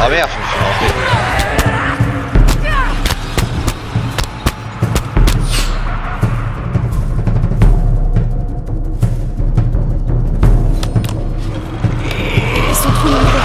Ah merde, je me suis planté. Ils sont trop nombreux.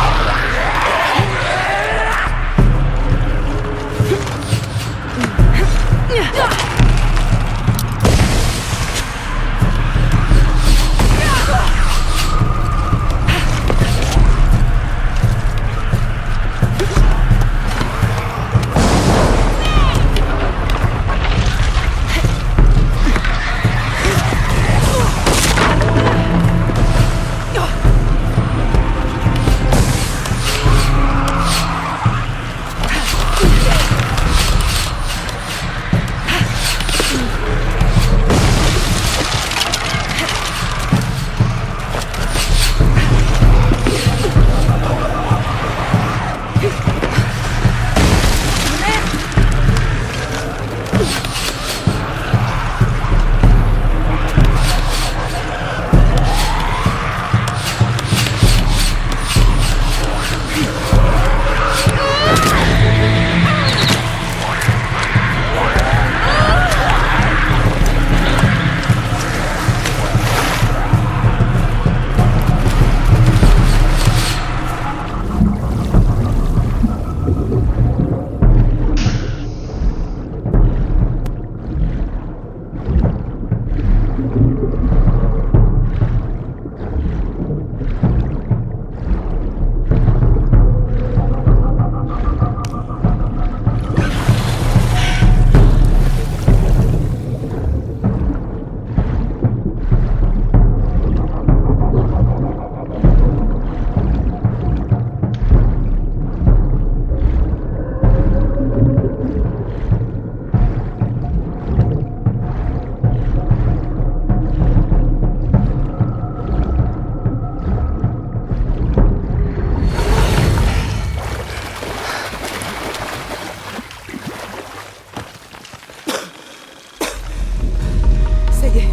Ça y est,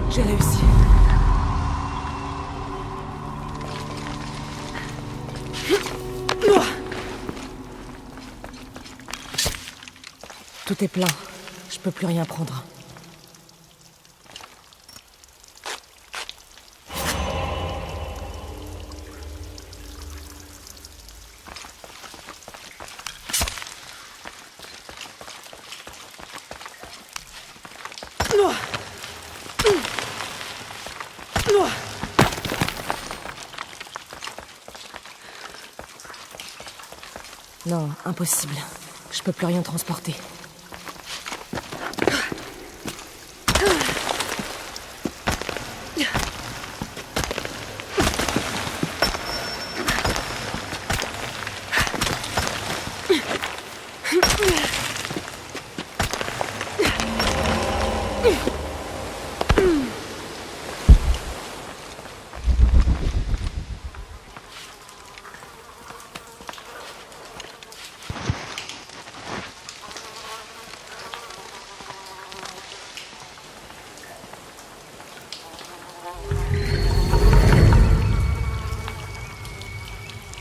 j'ai réussi. Tout est plein. Je peux plus rien prendre. Non, impossible. Je peux plus rien transporter.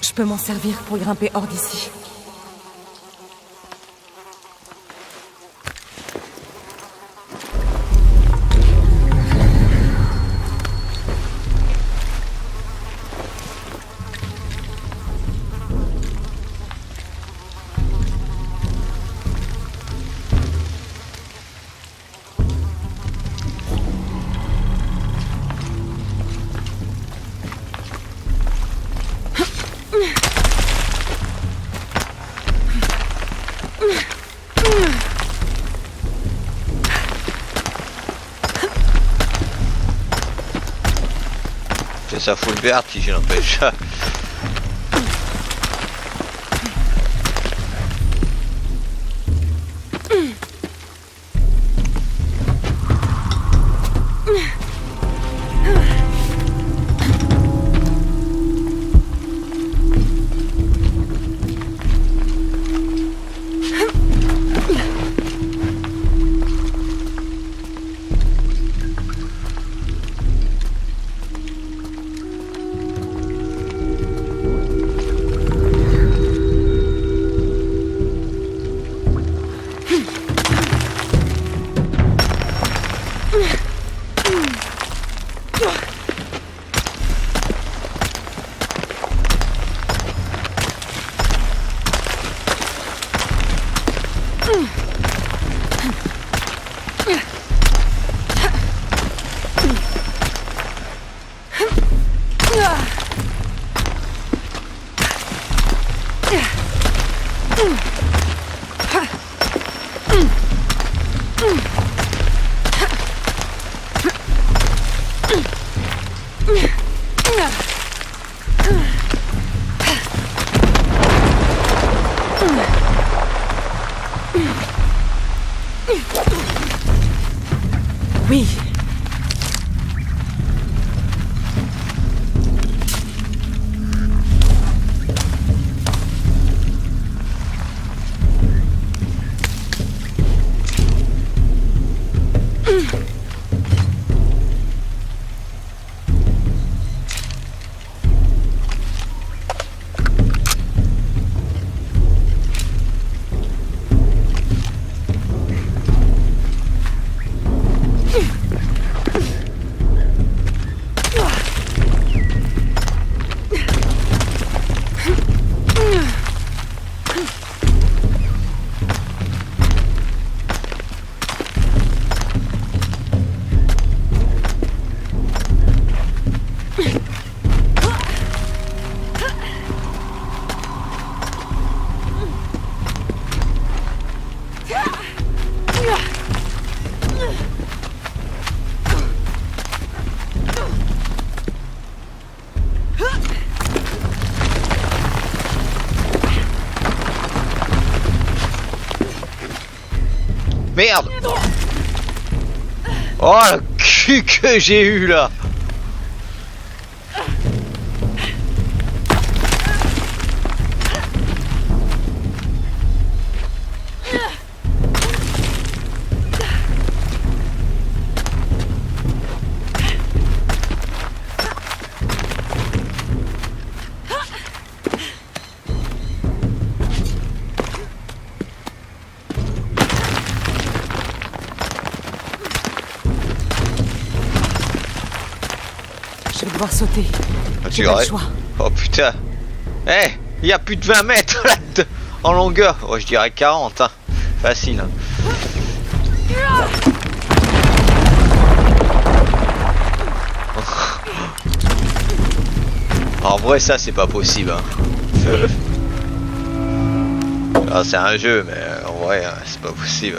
Je peux m'en servir pour grimper hors d'ici. Ça fout le vertige, n'empêche. Oui. Merde! Oh le cul que j'ai eu là! Je vais devoir sauter. Ah, J'ai tu pas le arrêtes? choix. Oh putain! Eh! Il y a plus de 20 mètres là en longueur! Oh, je dirais 40, hein. Facile. Hein. En vrai, ça c'est pas possible. Hein. Ah, c'est un jeu, mais en vrai, hein, c'est pas possible.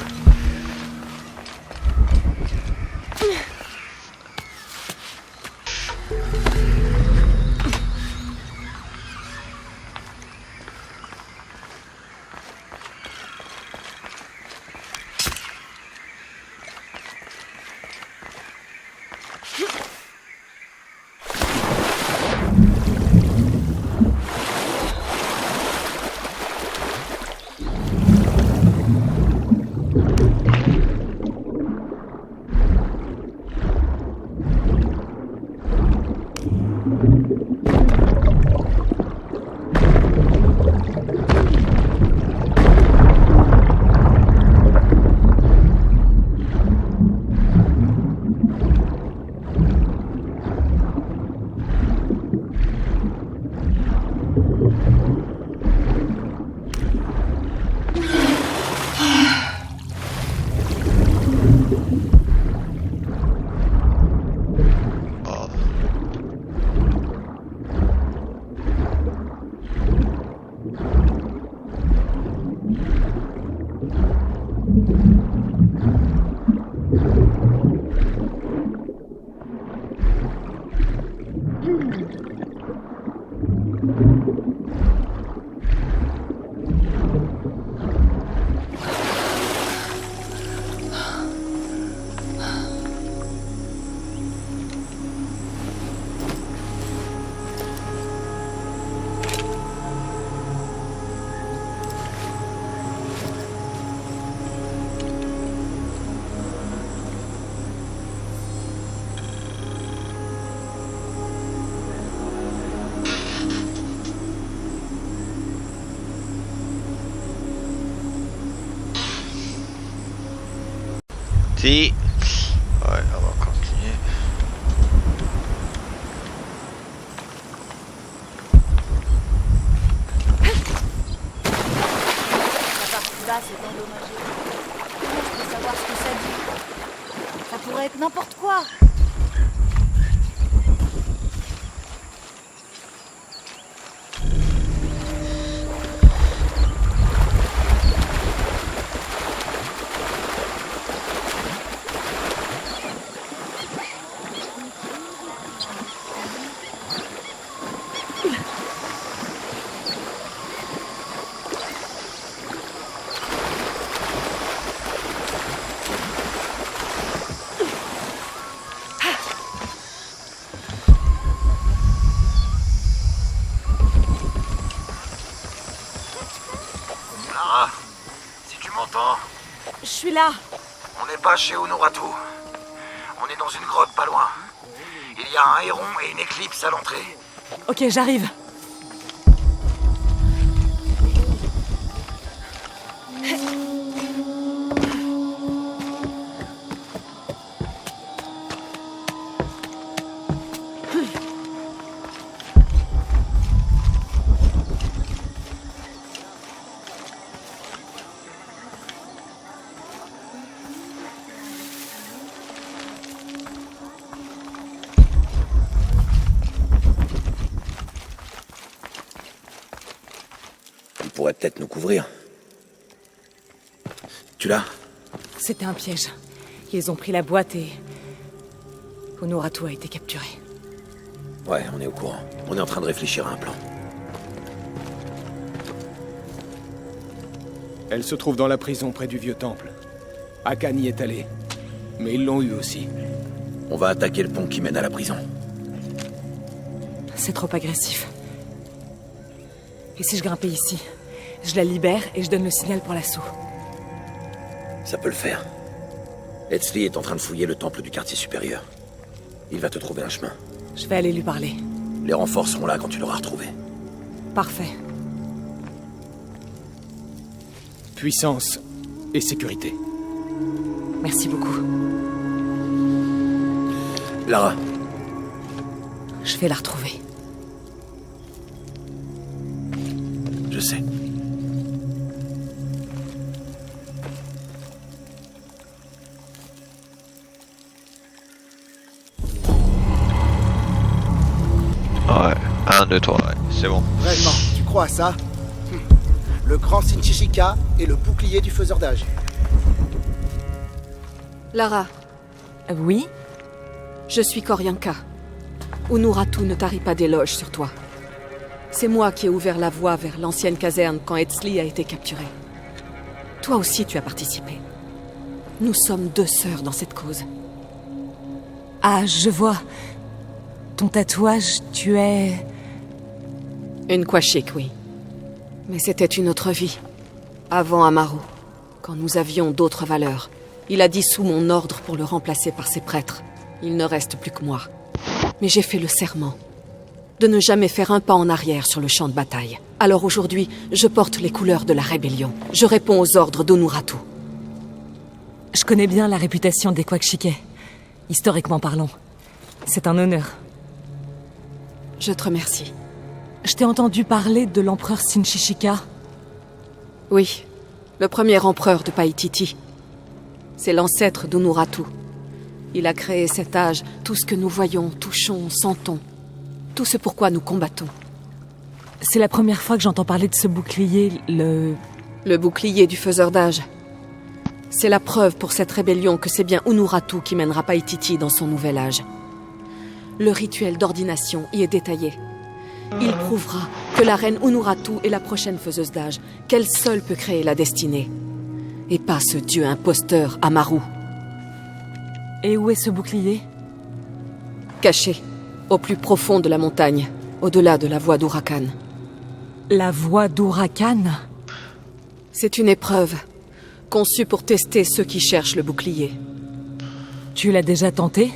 Si. Ouais, on va continuer. La partie basse est endommagée. Comment je peux savoir ce que ça dit? Ça pourrait être n'importe quoi. Lara, si tu m'entends, Je suis là. on n'est pas chez Unuratu. On est dans une grotte pas loin. Il y a un héron et une éclipse à l'entrée. Ok, j'arrive. Il pourrait peut-être nous couvrir. Tu l'as? C'était un piège. Ils ont pris la boîte et... Unuratu a été capturé. Ouais, on est au courant. On est en train de réfléchir à un plan. Elle se trouve dans la prison près du vieux temple. Akan y est allé. Mais ils l'ont eu aussi. On va attaquer le pont qui mène à la prison. C'est trop agressif. Et si je grimpais ici? Je la libère et je donne le signal pour l'assaut. Ça peut le faire. Etzli est en train de fouiller le temple du quartier supérieur. Il va te trouver un chemin. Je vais aller lui parler. Les renforts seront là quand tu l'auras retrouvé. Parfait. Puissance et sécurité. Merci beaucoup. Lara, Je vais la retrouver. je sais. Ouais, 1, 2, 3, ouais, c'est bon. Vraiment, tu crois à ça? Le grand Shinchichika et le bouclier du faiseur d'âge. Lara, Oui? je suis Koryanka. Unuratu ne tarit pas d'éloges sur toi. C'est moi qui ai ouvert la voie vers l'ancienne caserne quand Etzli a été capturé. Toi aussi, tu as participé. Nous sommes deux sœurs dans cette cause. Ah, je vois. Ton tatouage, tu es... Une Kwashik, oui. Mais c'était une autre vie. Avant Amaru, quand nous avions d'autres valeurs. Il a dissous mon ordre pour le remplacer par ses prêtres. Il ne reste plus que moi. Mais j'ai fait le serment de ne jamais faire un pas en arrière sur le champ de bataille. Alors aujourd'hui, je porte les couleurs de la rébellion. Je réponds aux ordres d'Unuratu. Je connais bien la réputation des Kwakshike, historiquement parlant. C'est un honneur. Je te remercie. Je t'ai entendu parler de l'empereur Shinchichika. Oui, le premier empereur de Paititi. C'est l'ancêtre d'Unuratu. Il a créé cet âge, tout ce que nous voyons, touchons, sentons. Tout ce pourquoi nous combattons. C'est la première fois que j'entends parler de ce bouclier, Le bouclier du faiseur d'âge. C'est la preuve pour cette rébellion que c'est bien Unuratu qui mènera Paititi dans son nouvel âge. Le rituel d'ordination y est détaillé. Il prouvera que la reine Unuratu est la prochaine faiseuse d'âge, qu'elle seule peut créer la destinée. Et pas ce dieu imposteur Amaru. Et où est ce bouclier? Caché, au plus profond de la montagne, au-delà de la voie d'Urakan. La voie d'Urakan? C'est une épreuve, conçue pour tester ceux qui cherchent le bouclier. Tu l'as déjà tenté?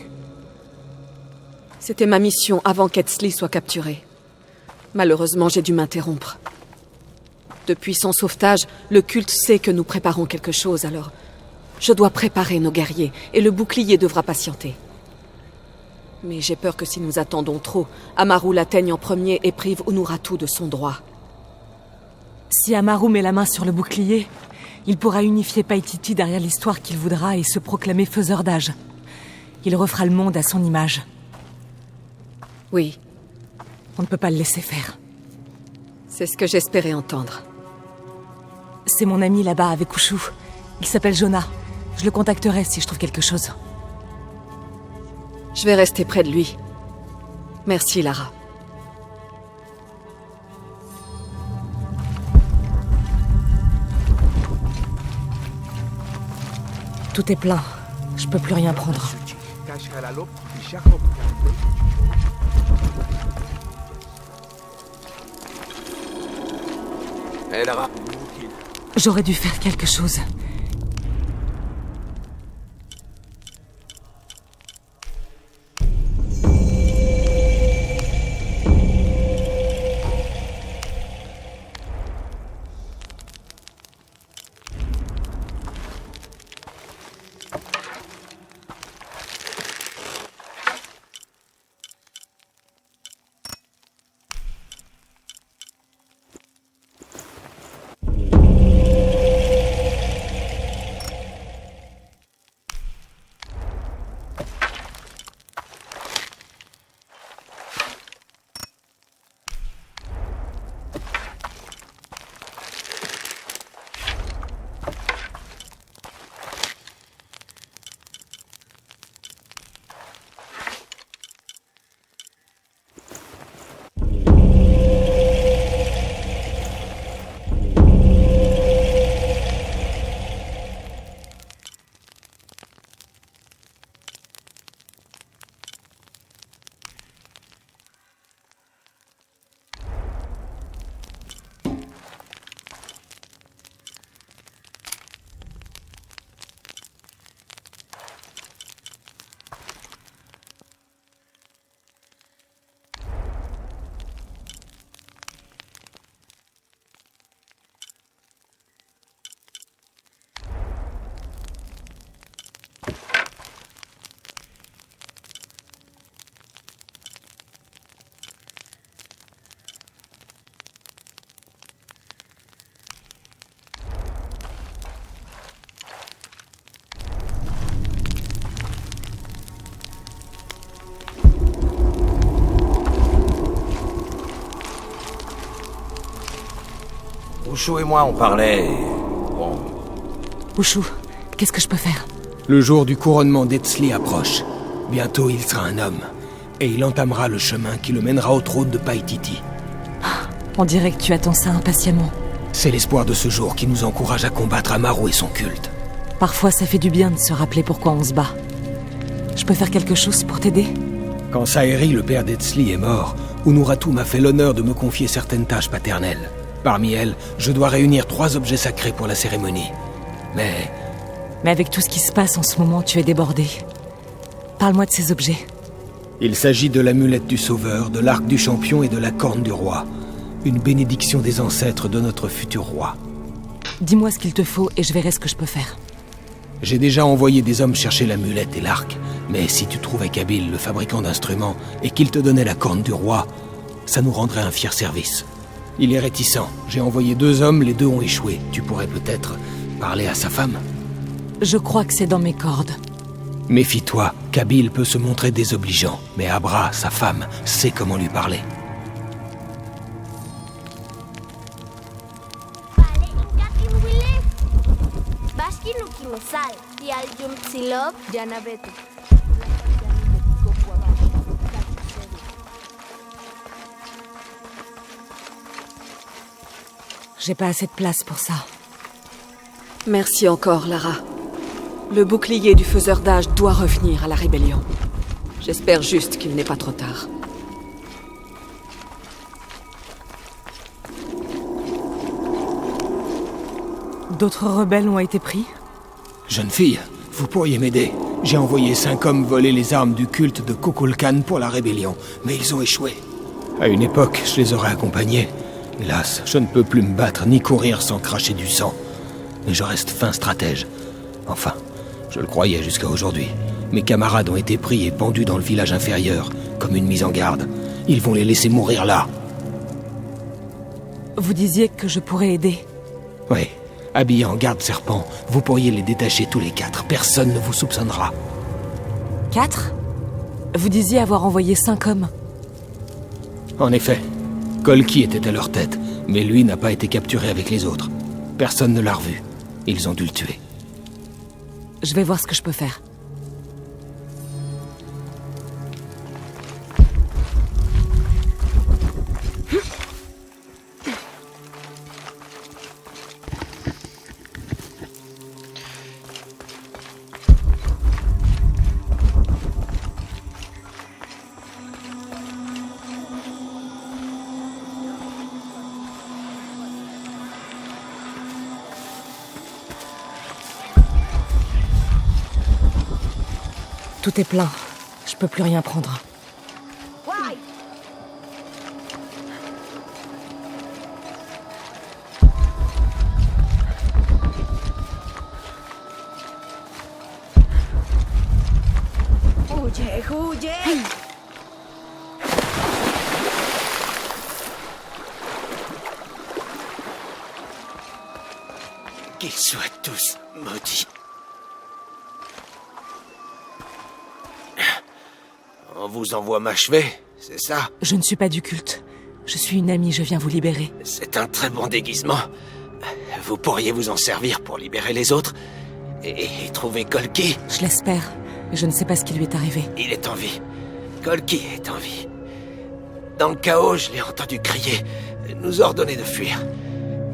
C'était ma mission avant qu'Etzli soit capturé. Malheureusement, j'ai dû m'interrompre. Depuis son sauvetage, le culte sait que nous préparons quelque chose, alors je dois préparer nos guerriers, et le bouclier devra patienter. Mais j'ai peur que si nous attendons trop, Amaru l'atteigne en premier et prive Unuratu de son droit. Si Amaru met la main sur le bouclier, il pourra unifier Paititi derrière l'histoire qu'il voudra et se proclamer faiseur d'âge. Il refera le monde à son image. Oui, On ne peut pas le laisser faire. c'est ce que j'espérais entendre. C'est mon ami là-bas avec Ushu. Il s'appelle Jonah. Je le contacterai si je trouve quelque chose. Je vais rester près de lui. Merci, Lara. Tout est plein. Je peux plus rien prendre. Hé Lara, J'aurais dû faire quelque chose. Ushu et moi, on parlait... Bon, Ushu, qu'est-ce que je peux faire? Le jour du couronnement d'Etzli approche. Bientôt, il sera un homme. Et il entamera le chemin qui le mènera au trône de Paititi. On dirait que tu attends ça impatiemment. C'est l'espoir de ce jour qui nous encourage à combattre Amaru et son culte. Parfois, ça fait du bien de se rappeler pourquoi on se bat. Je peux faire quelque chose pour t'aider? Quand Saeri, le père d'Etzli, est mort, Unuratu m'a fait l'honneur de me confier certaines tâches paternelles. Parmi elles, je dois réunir 3 objets sacrés pour la cérémonie. Mais avec tout ce qui se passe en ce moment, tu es débordé. Parle-moi de ces objets. il s'agit de l'amulette du Sauveur, de l'arc du champion et de la corne du roi. Une bénédiction des ancêtres de notre futur roi. Dis-moi ce qu'il te faut et je verrai ce que je peux faire. J'ai déjà envoyé des hommes chercher l'amulette et l'arc, mais si tu trouvais Kabil, le fabricant d'instruments, et qu'il te donnait la corne du roi, ça nous rendrait un fier service. Il est réticent. J'ai envoyé 2 hommes, les 2 ont échoué. Tu pourrais peut-être parler à sa femme? Je crois que c'est dans mes cordes. Méfie-toi, Kabil peut se montrer désobligeant, mais Abra, sa femme, sait comment lui parler. J'ai pas assez de place pour ça. Merci encore, Lara. Le bouclier du faiseur d'âge doit revenir à la rébellion. J'espère juste qu'il n'est pas trop tard. D'autres rebelles ont été pris? Jeune fille, vous pourriez m'aider. J'ai envoyé 5 hommes voler les armes du culte de Kukulkan pour la rébellion, mais ils ont échoué. À une époque, je les aurais accompagnés. Hélas, je ne peux plus me battre ni courir sans cracher du sang. Mais je reste fin stratège. Enfin, je le croyais jusqu'à aujourd'hui. Mes camarades ont été pris et pendus dans le village inférieur, comme une mise en garde. Ils vont les laisser mourir là. Vous disiez que je pourrais aider. Oui, habillés en garde-serpent, vous pourriez les détacher tous les 4. Personne ne vous soupçonnera. 4? Vous disiez avoir envoyé 5 hommes. En effet, Kolki était à leur tête, mais lui n'a pas été capturé avec les autres. Personne ne l'a revu. Ils ont dû le tuer. Je vais voir ce que je peux faire. Tout est plein. Je peux plus rien prendre. Qu'ils soient tous maudits. On vous envoie m'achever, c'est ça? Je ne suis pas du culte. Je suis une amie, je viens vous libérer. C'est un très bon déguisement. Vous pourriez vous en servir pour libérer les autres et trouver Kolki. Je l'espère. Et je ne sais pas ce qui lui est arrivé. Il est en vie. Kolki est en vie. Dans le chaos, je l'ai entendu crier, nous ordonner de fuir.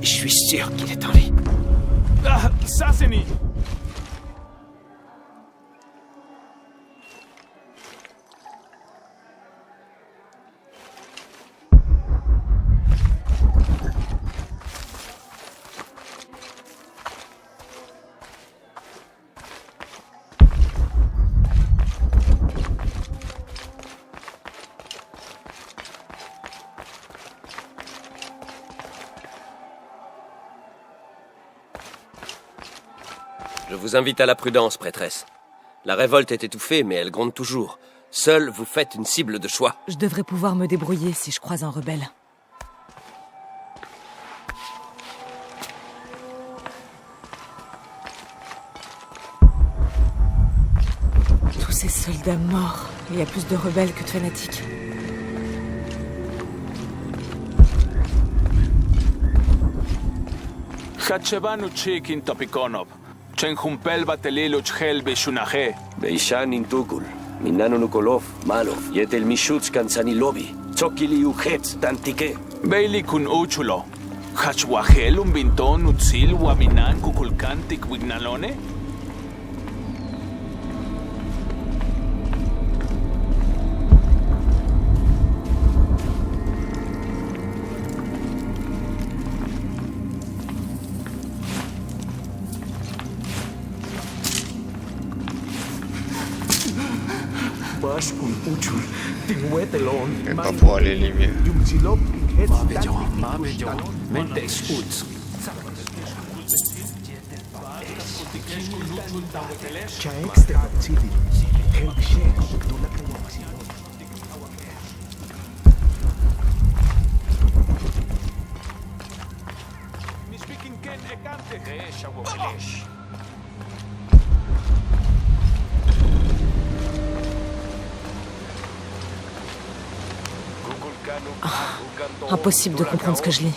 Je suis sûr qu'il est en vie. Ah, Saseni! Je vous invite à la prudence, prêtresse. La révolte est étouffée, mais elle gronde toujours. Seule, vous faites une cible de choix. Je devrais pouvoir me débrouiller si je croise un rebelle. Tous ces soldats morts. Il y a plus de rebelles que de fanatiques. Hatshevanu chikin topikonov. Chenjumpel batelilo chhel beshunaje. Beishan intukul. Minano Nukolov, Malov. Yetel Mishuts Kanzanilobi. Tsokili Ujetz, Tantike. Beili kun uchulo. Hachwahel binton utzil waminan kukulkantik wignalone. Mais pas pour aller les mieux. Impossible de comprendre ce que je lis.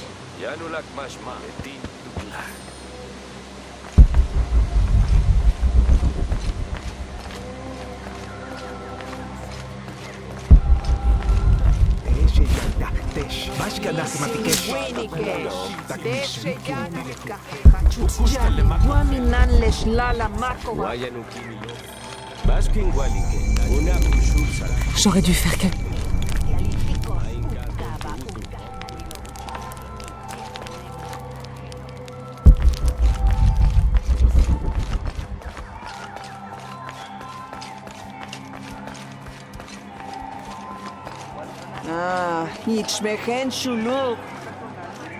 J'aurais dû faire quelque...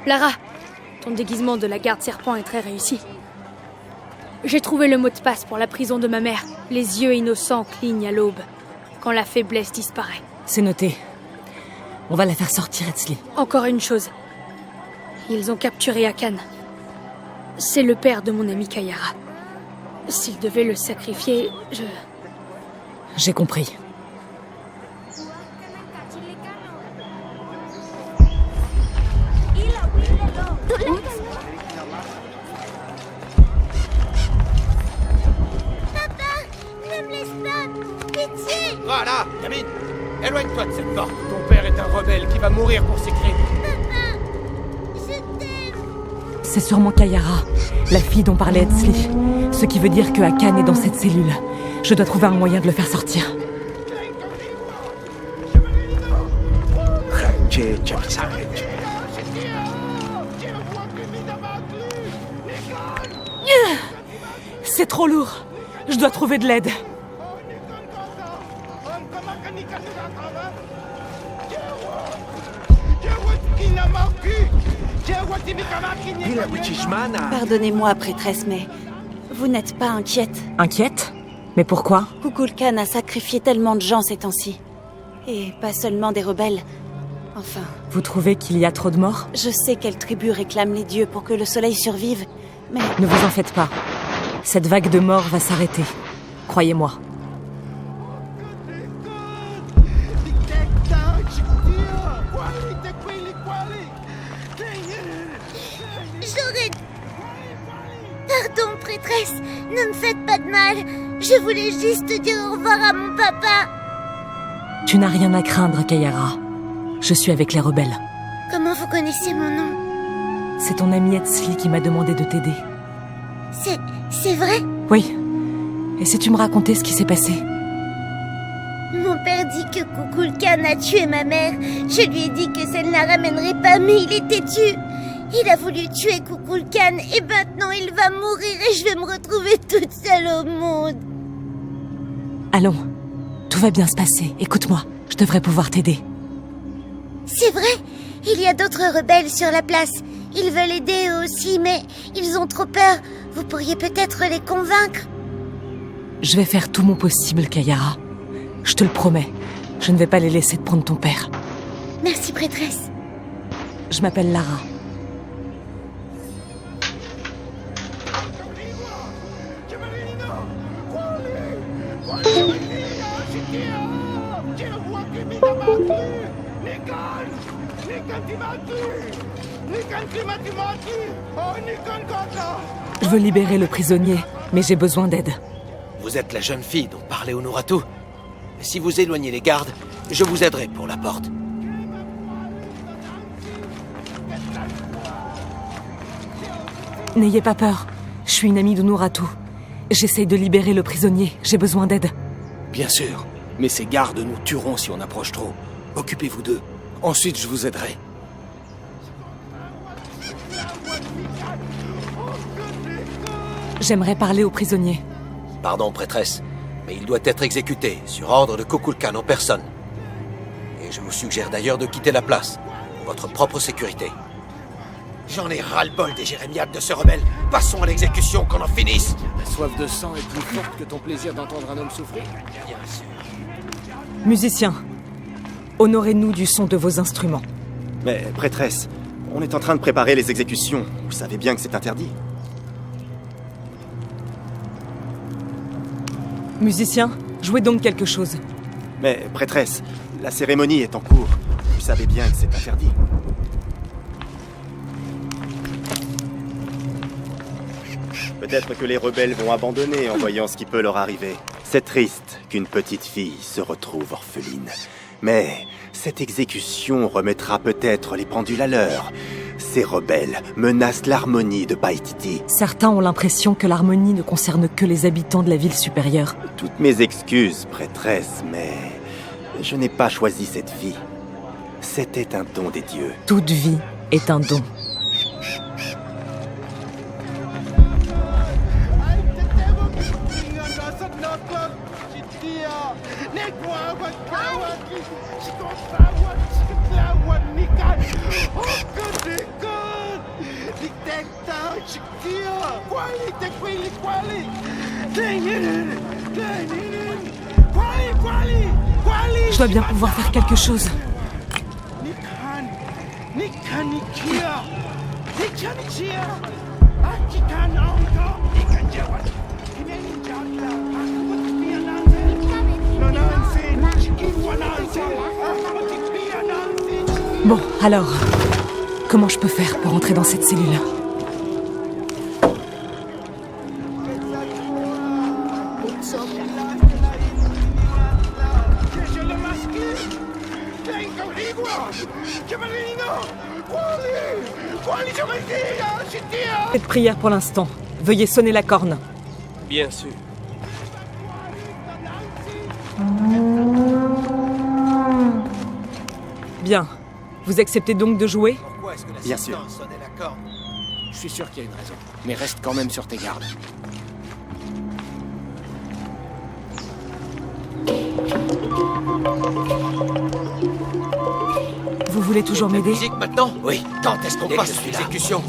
Lara, ton déguisement de la garde-serpent est très réussi. J'ai trouvé le mot de passe pour la prison de ma mère. Les yeux innocents clignent à l'aube, quand la faiblesse disparaît. C'est noté. On va la faire sortir, Etzli. Encore une chose. Ils ont capturé Akan. C'est le père de mon ami Kayara. S'ils devaient le sacrifier, J'ai compris. Voilà, gamine. Éloigne-toi de cette porte. Ton père est un rebelle qui va mourir pour ses crimes. C'est sûrement Kayara, la fille dont parlait Etzli. Ce qui veut dire que Akan est dans cette cellule. Je dois trouver un moyen de le faire sortir. C'est trop lourd. Je dois trouver de l'aide. Pardonnez-moi, prêtresse, mais vous n'êtes pas inquiète? Inquiète? Mais pourquoi? Kukulkan a sacrifié tellement de gens ces temps-ci. Et pas seulement des rebelles. Enfin, Vous trouvez qu'il y a trop de morts? je sais quelle tribu réclame les dieux pour que le soleil survive, mais Ne vous en faites pas. Cette vague de morts va s'arrêter. Croyez-moi. J'aurais... Pardon, prêtresse, ne me faites pas de mal. Je voulais juste dire au revoir à mon papa. Tu n'as rien à craindre, Kayara. Je suis avec les rebelles. Comment vous connaissez mon nom? C'est ton ami Etzli qui m'a demandé de t'aider. C'est vrai? Oui. Et si tu me racontais ce qui s'est passé? Mon père dit que Kukulkan a tué ma mère. Je lui ai dit que ça ne la ramènerait pas, mais il est têtu. Il a voulu tuer Kukulkan et maintenant il va mourir et je vais me retrouver toute seule au monde. Allons. Tout va bien se passer. Écoute-moi. Je devrais pouvoir t'aider. C'est vrai, il y a d'autres rebelles sur la place. Ils veulent aider eux aussi, mais ils ont trop peur. Vous pourriez peut-être les convaincre. Je vais faire tout mon possible, Kayara. Je te le promets. Je ne vais pas les laisser te prendre ton père. Merci, prêtresse. Je m'appelle Lara. Je veux libérer le prisonnier, mais j'ai besoin d'aide. Vous êtes la jeune fille dont parlait Honoratu. Si vous éloignez les gardes, je vous aiderai pour la porte. N'ayez pas peur. Je suis une amie d'Honoratu. J'essaye de libérer le prisonnier. J'ai besoin d'aide. Bien sûr, mais ces gardes nous tueront si on approche trop. Occupez-vous d'eux. Ensuite, je vous aiderai. J'aimerais parler au prisonnier. Pardon, prêtresse, mais il doit être exécuté sur ordre de Kukulkan en personne. Et je vous suggère d'ailleurs de quitter la place, pour votre propre sécurité. J'en ai ras-le-bol des jérémiades de ce rebelle. Passons à l'exécution, qu'on en finisse. Ta soif de sang est plus forte que ton plaisir d'entendre un homme souffrir. Bien sûr. Musiciens, honorez-nous du son de vos instruments. Mais, prêtresse, on est en train de préparer les exécutions. Vous savez bien que c'est interdit. Musiciens, jouez donc quelque chose. Mais, prêtresse, la cérémonie est en cours. Vous savez bien que c'est interdit. Peut-être que les rebelles vont abandonner en voyant ce qui peut leur arriver. C'est triste qu'une petite fille se retrouve orpheline. Mais cette exécution remettra peut-être les pendules à l'heure. Ces rebelles menacent l'harmonie de Paititi. Certains ont l'impression que l'harmonie ne concerne que les habitants de la ville supérieure. Toutes mes excuses, prêtresse, mais je n'ai pas choisi cette vie. C'était un don des dieux. Toute vie est un don. Je dois bien pouvoir faire quelque chose. Bon, alors, comment je peux faire pour entrer dans cette cellule ? Pas de prière pour l'instant. Veuillez sonner la corne. Bien sûr. Bien. Vous acceptez donc de jouer ? Pourquoi est-ce que Bien l'assistant sûr. sonnait la corde? Je suis sûr qu'il y a une raison. Mais reste quand même sur tes gardes. Vous voulez toujours m'aider? Musique maintenant? Oui. Quand est-ce qu'on passe l'exécution?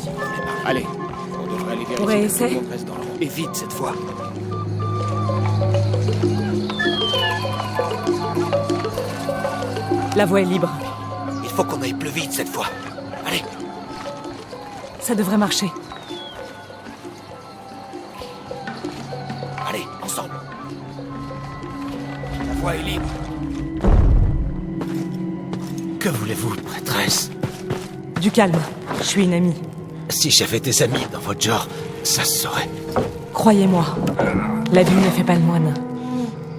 Allez, on devrait aller On vérifier que réessaie? tout le monde reste dans le rang. Et vite cette fois. La voie est libre. Il faut qu'on aille plus vite cette fois. Allez. Ça devrait marcher. Allez, ensemble. La voie est libre. Que voulez-vous, prêtresse? Du calme. Je suis une amie. Si j'avais des amis dans votre genre, ça se saurait. Croyez-moi, la vie ne fait pas le moine.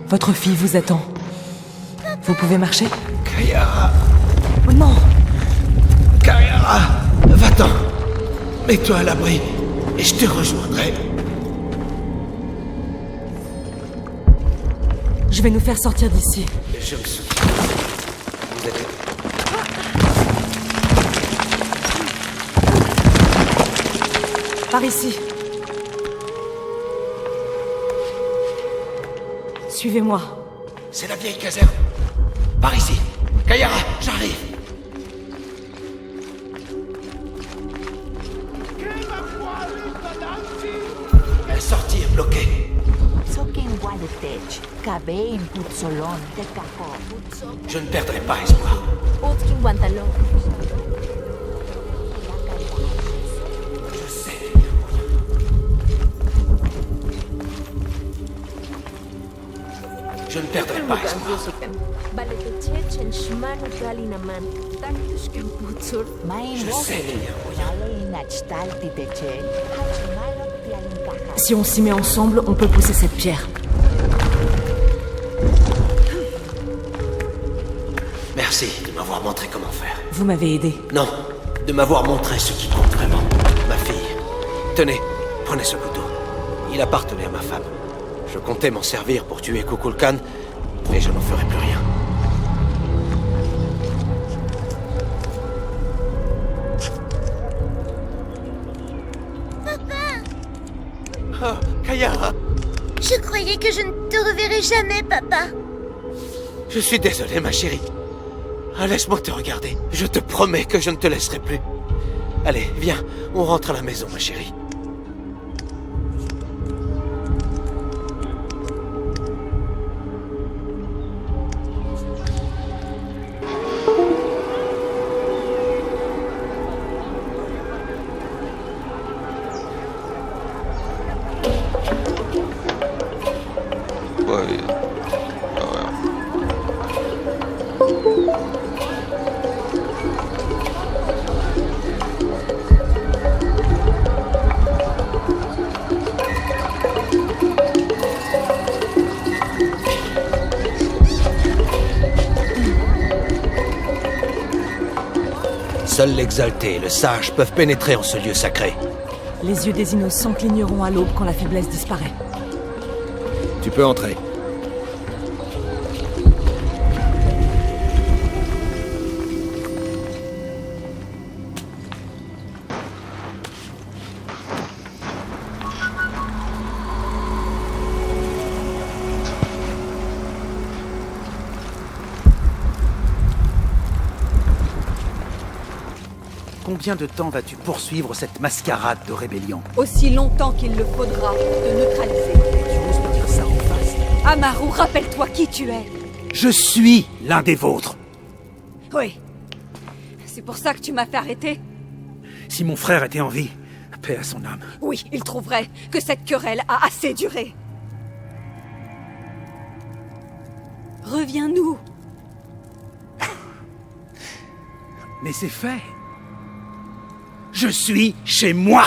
Votre fille vous attend. Vous pouvez marcher? Kayara. Oh non! Kayara, va-t'en. Mets-toi à l'abri et je te rejoindrai. Je vais nous faire sortir d'ici. Je me souviens. Vous êtes... Par ici. Suivez-moi. C'est la vieille caserne. Par ici. Kayara, j'arrive. La sortie est bloquée. Je ne perdrai pas espoir. Je sais. Je ne perdrai pas espoir. Je sais. Si on s'y met ensemble, on peut pousser cette pierre. Merci de m'avoir montré comment faire. Vous m'avez aidé. Non, de m'avoir montré ce qui compte vraiment. Ma fille. Tenez, prenez ce couteau. Il appartenait à ma femme. Je comptais m'en servir pour tuer Kukulkan, mais je n'en ferai plus rien. Oh, Kayara! Je croyais que je ne te reverrais jamais, papa. Je suis désolé, ma chérie. Ah, laisse-moi te regarder. Je te promets que je ne te laisserai plus. Allez, viens, on rentre à la maison, ma chérie. Ouais. Seuls l'exalté et le sage peuvent pénétrer en ce lieu sacré. Les yeux des innocents cligneront à l'aube quand la faiblesse disparaît. Tu peux entrer. Combien de temps vas-tu poursuivre cette mascarade de rébellion? Aussi longtemps qu'il le faudra pour te neutraliser. Tu oses me dire ça en face? Amaru, rappelle-toi qui tu es. Je suis l'un des vôtres. Oui. C'est pour ça que tu m'as fait arrêter? Si mon frère était en vie, paix à son âme. Oui, il trouverait que cette querelle a assez duré. Reviens-nous. Mais c'est fait. Je suis chez moi.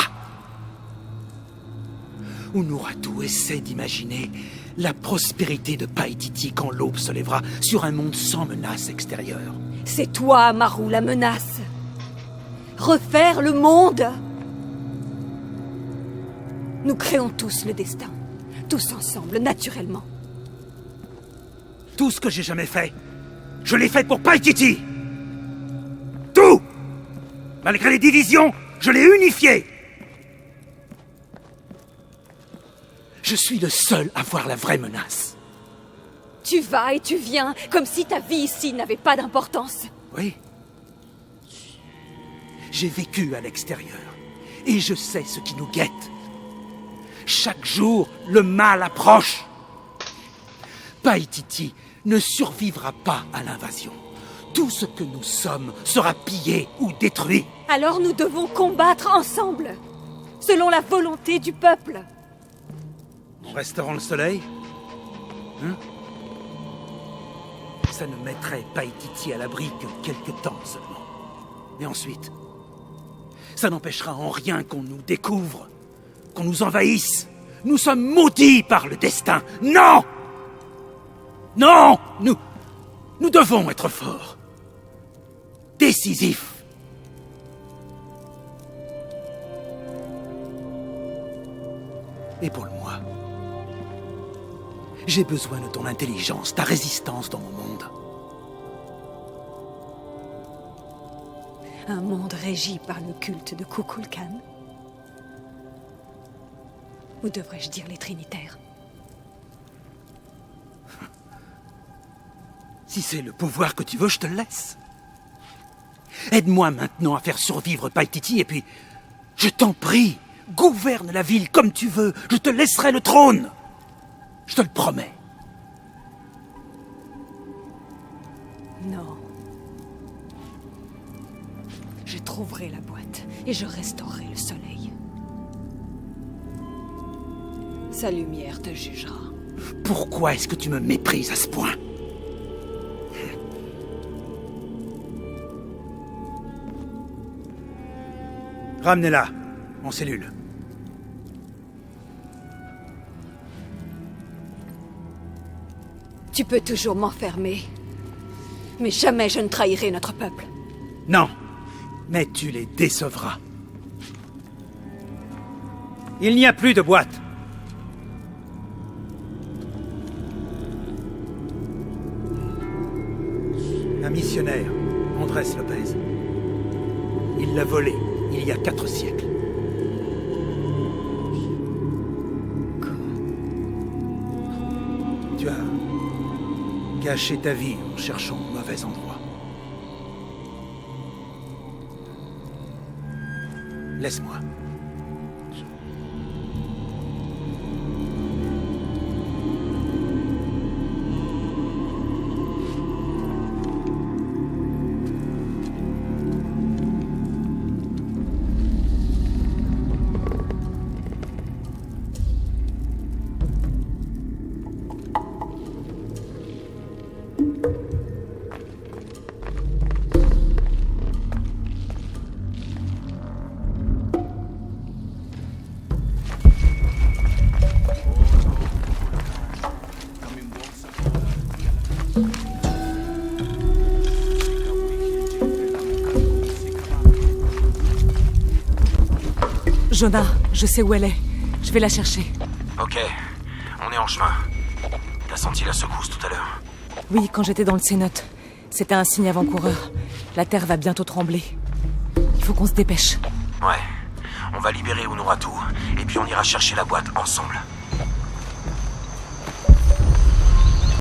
Unuratu essaie d'imaginer la prospérité de Paititi quand l'aube se lèvera sur un monde sans menace extérieure. C'est toi, Amaru, la menace. Refaire le monde. Nous créons tous le destin. Tous ensemble, naturellement. Tout ce que j'ai jamais fait, je l'ai fait pour Paititi. Tout! Malgré les divisions, je l'ai unifié. Je suis le seul à voir la vraie menace. Tu vas et tu viens, comme si ta vie ici n'avait pas d'importance. Oui. J'ai vécu à l'extérieur, et je sais ce qui nous guette. Chaque jour, le mal approche. Paititi ne survivra pas à l'invasion. Tout ce que nous sommes sera pillé ou détruit. Alors nous devons combattre ensemble, selon la volonté du peuple. En restaurant le soleil, hein? Ça ne mettrait Paititi à l'abri que quelque temps seulement. Mais ensuite, ça n'empêchera en rien qu'on nous découvre, qu'on nous envahisse. Nous sommes maudits par le destin. Non! Non! Nous devons être forts. Décisifs. Et pour le moi, j'ai besoin de ton intelligence, ta résistance dans mon monde. Un monde régi par le culte de Kukulkan? Ou devrais-je dire les Trinitaires? Si c'est le pouvoir que tu veux, je te le laisse. Aide-moi maintenant à faire survivre Paititi et puis, je t'en prie, gouverne la ville comme tu veux. Je te laisserai le trône. Je te le promets. Non. Je trouverai la boîte et je restaurerai le soleil. Sa lumière te jugera. Pourquoi est-ce que tu me méprises à ce point? Ramenez-la, en cellule. Tu peux toujours m'enfermer, mais jamais je ne trahirai notre peuple. Non, mais tu les décevras. Il n'y a plus de boîte. Un missionnaire, Andrés Lopez. Il l'a volée il y a 4 siècles. Tu as gâché ta vie en cherchant au mauvais endroit. Laisse-moi. Jonah, je sais où elle est. Je vais la chercher. Ok, on est en chemin. T'as senti la secousse tout à l'heure? Oui, quand j'étais dans le cénote. C'était un signe avant-coureur. La terre va bientôt trembler. Il faut qu'on se dépêche. Ouais, on va libérer Unuratu, et puis on ira chercher la boîte ensemble.